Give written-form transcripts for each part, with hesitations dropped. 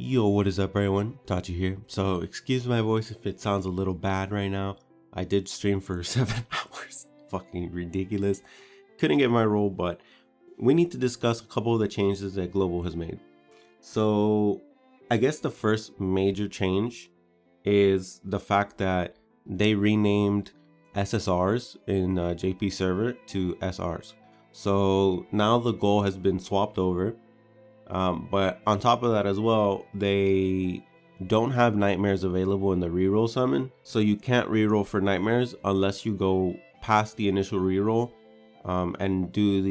Yo, what is up everyone? Tachi here. So excuse my voice if it sounds a little bad right now. I did stream for 7 hours. Fucking ridiculous. Couldn't get my role, but we need to discuss a couple of the changes that Global has made. So I guess the first major change is the fact that they renamed SSRs in JP server to SRs. So now the goal has been swapped over. But on top of that as well, they don't have nightmares available in the reroll summon. So you can't reroll for nightmares unless you go past the initial reroll and do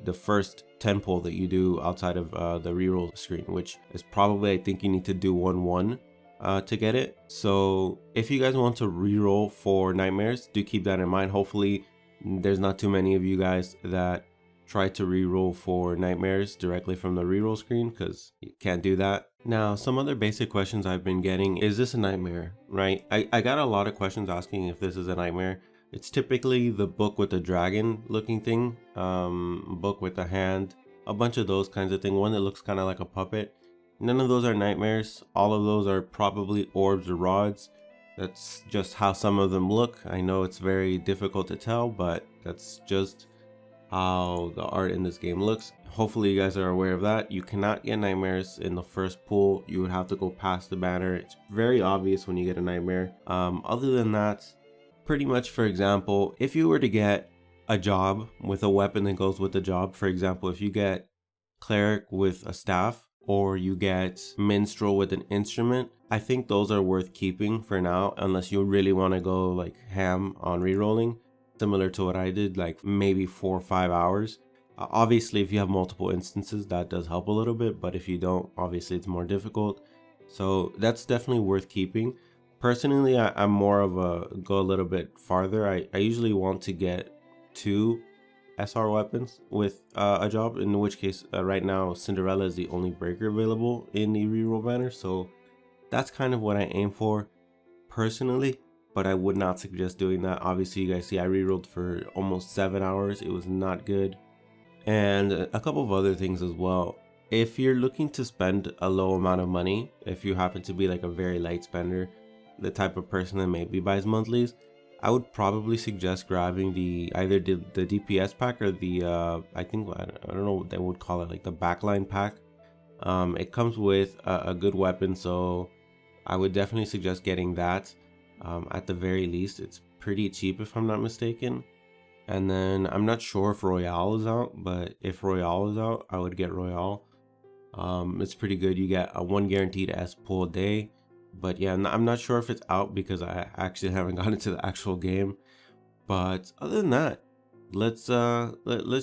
the first 10 pull that you do outside of the reroll screen, which is probably, I think you need to do 1-1 to get it. So if you guys want to reroll for nightmares, do keep that in mind. Hopefully there's not too many of you guys that try to reroll for nightmares directly from the reroll screen, because you can't do that. Now, some other basic questions I've been getting: is this a nightmare, right? I got a lot of questions asking if this is a nightmare. It's typically the book with the dragon looking thing, book with the hand, a bunch of those kinds of thing, one that looks kind of like a puppet. None of those are nightmares. All of those are probably orbs or rods. That's just how some of them look. I know it's very difficult to tell, but that's just how the art in this game looks. Hopefully you guys are aware of that. You cannot get nightmares in the first pull. You would have to go past the banner. It's very obvious when you get a nightmare. Other than that, pretty much, for example, if you were to get a job with a weapon that goes with the job, for example, if you get cleric with a staff, or you get minstrel with an instrument, I think those are worth keeping for now, unless you really want to go like ham on rerolling, similar to what I did, like maybe 4 or 5 hours. Obviously, if you have multiple instances, that does help a little bit, but if you don't, obviously it's more difficult. So that's definitely worth keeping. Personally, I'm more of a go a little bit farther. I usually want to get 2 SR weapons with a job, in which case right now Cinderella is the only breaker available in the reroll banner, so that's kind of what I aim for personally, but I would not suggest doing that. Obviously, you guys see I rerolled for almost 7 hours. It was not good. And a couple of other things as well. If you're looking to spend a low amount of money, if you happen to be like a very light spender, the type of person that maybe buys monthlies, I would probably suggest grabbing either the DPS pack or the I don't know what they would call it, like the backline pack. It comes with a good weapon, so I would definitely suggest getting that. At the very least, it's pretty cheap if I'm not mistaken. And then I'm not sure if Royale is out, but if Royale is out, I would get Royale. It's pretty good. You get a 1 guaranteed S pull a day. But yeah, I'm not sure if it's out because I actually haven't gotten into the actual game. But other than that, let's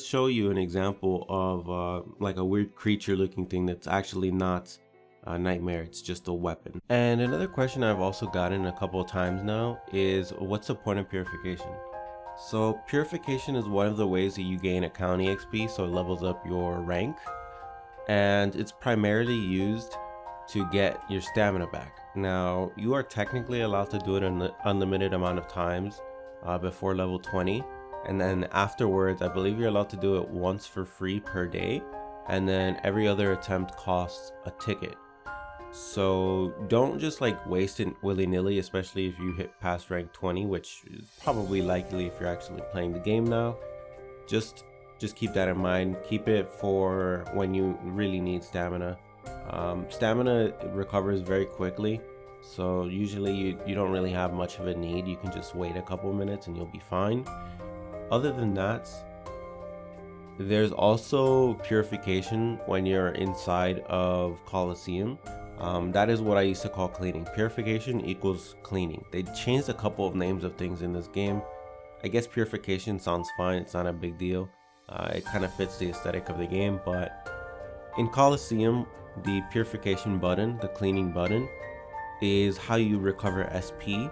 show you an example of like a weird creature looking thing that's actually not a nightmare. It's just a weapon. And another question I've also gotten a couple of times now is, what's the point of purification? So purification is one of the ways that you gain account EXP, so it levels up your rank, and it's primarily used to get your stamina back. Now, you are technically allowed to do it an unlimited amount of times before level 20, and then afterwards I believe you're allowed to do it once for free per day, and then every other attempt costs a ticket. So don't just like waste it willy-nilly, especially if you hit past rank 20, which is probably likely if you're actually playing the game now. Just keep that in mind. Keep it for when you really need stamina. Stamina recovers very quickly, so usually you don't really have much of a need. You can just wait a couple minutes and you'll be fine. Other than that, there's also purification when you're inside of Coliseum. That is what I used to call cleaning. Purification equals cleaning. They changed a couple of names of things in this game. I guess purification sounds fine, it's not a big deal. It kind of fits the aesthetic of the game, but in Coliseum, the purification button, the cleaning button, is how you recover SP,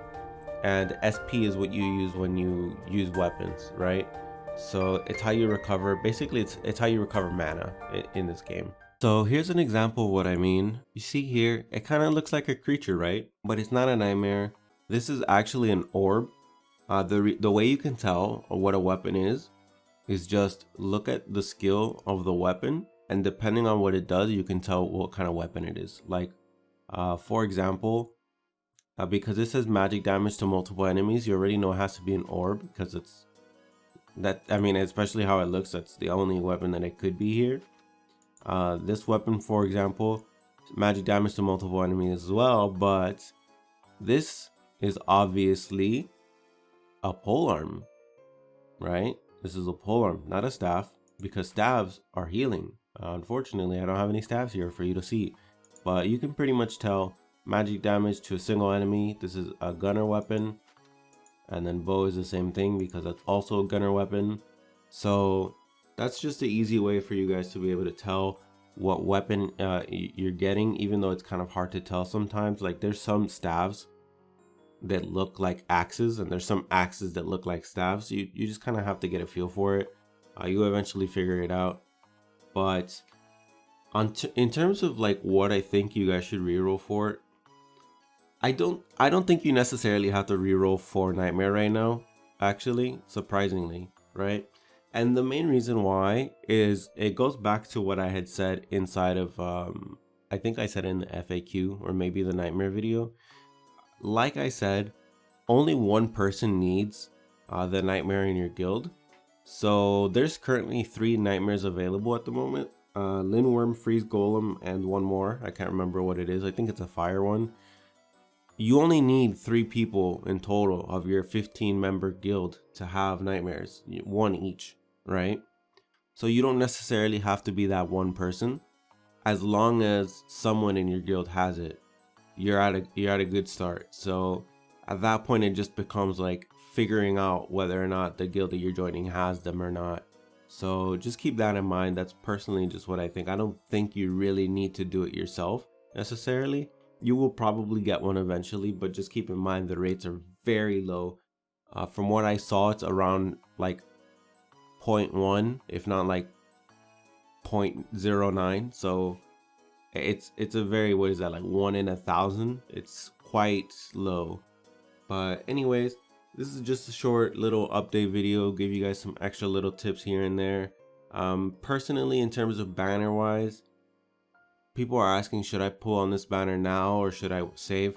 and SP is what you use when you use weapons, right? So it's how you recover, basically it's how you recover mana in this game. So here's an example of what I mean. You see here, it kind of looks like a creature, right? But it's not a nightmare. This is actually an orb. The way you can tell what a weapon is just look at the skill of the weapon, and depending on what it does, you can tell what kind of weapon it is. Like For example, because it says magic damage to multiple enemies, you already know it has to be an orb, because it's that, I mean, especially how it looks, that's the only weapon that it could be here. This weapon, for example, magic damage to multiple enemies as well, but this is obviously a polearm, right? This is a polearm, not a staff, because staves are healing. Unfortunately, I don't have any staves here for you to see, but you can pretty much tell magic damage to a single enemy. This is a gunner weapon, and then bow is the same thing because that's also a gunner weapon. So that's just the easy way for you guys to be able to tell what weapon you're getting, even though it's kind of hard to tell sometimes. Like, there's some staves that look like axes, and there's some axes that look like staves. You just kind of have to get a feel for it. You eventually figure it out. But in terms of like what I think you guys should reroll for, I don't think you necessarily have to reroll for Nightmare right now, actually, surprisingly, right? And the main reason why is it goes back to what I had said inside of I think I said in the FAQ, or maybe the Nightmare video. Like I said, only one person needs the Nightmare in your guild. So there's currently 3 Nightmares available at the moment. Lindworm, Freeze Golem, and one more. I can't remember what it is. I think it's a fire one. You only need 3 people in total of your 15-member guild to have Nightmares, 1 each, right? So you don't necessarily have to be that one person. As long as someone in your guild has it, you're at a good start. So at that point, it just becomes like figuring out whether or not the guild that you're joining has them or not. So just keep that in mind. That's personally just what I think. I don't think you really need to do it yourself necessarily. You will probably get one eventually, but just keep in mind the rates are very low. From what I saw, it's around like 0.1, if not like 0.09. So it's a very, what is that, like 1 in 1,000? It's quite low. But anyways, this is just a short little update video, give you guys some extra little tips here and there. Personally, in terms of banner wise, people are asking, should I pull on this banner now or should I save?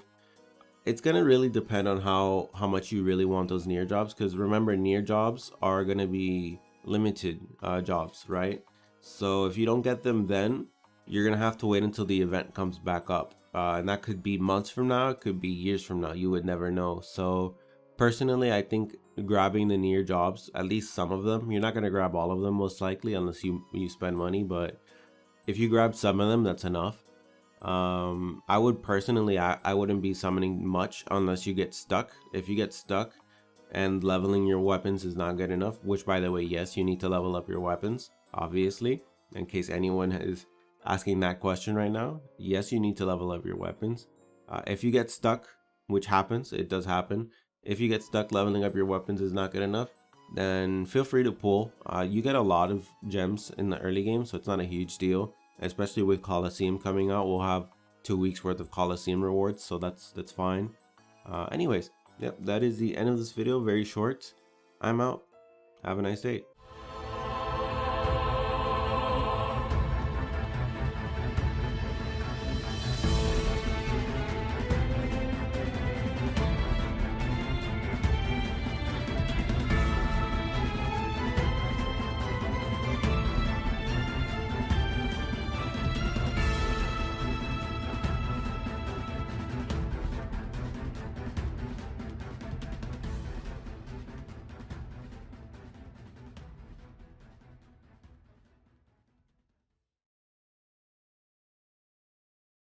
It's gonna really depend on how much you really want those near jobs, because remember, near jobs are gonna be limited jobs, right? So if you don't get them then, you're gonna have to wait until the event comes back up, and that could be months from now, it could be years from now, you would never know. So personally, I think grabbing the near jobs, at least some of them, you're not gonna grab all of them most likely unless you spend money, but if you grab some of them, that's enough. I would personally, I wouldn't be summoning much unless you get stuck. If you get stuck and leveling your weapons is not good enough, which by the way, yes, you need to level up your weapons, obviously, in case anyone is asking that question right now. Yes, you need to level up your weapons. If you get stuck, which happens, it does happen, if you get stuck leveling up your weapons is not good enough, then feel free to pull. You get a lot of gems in the early game, so it's not a huge deal, especially with Coliseum coming out. We'll have 2 weeks worth of Coliseum rewards, so that's fine. Anyways, yep, that is the end of this video. Very short. I'm out. Have a nice day.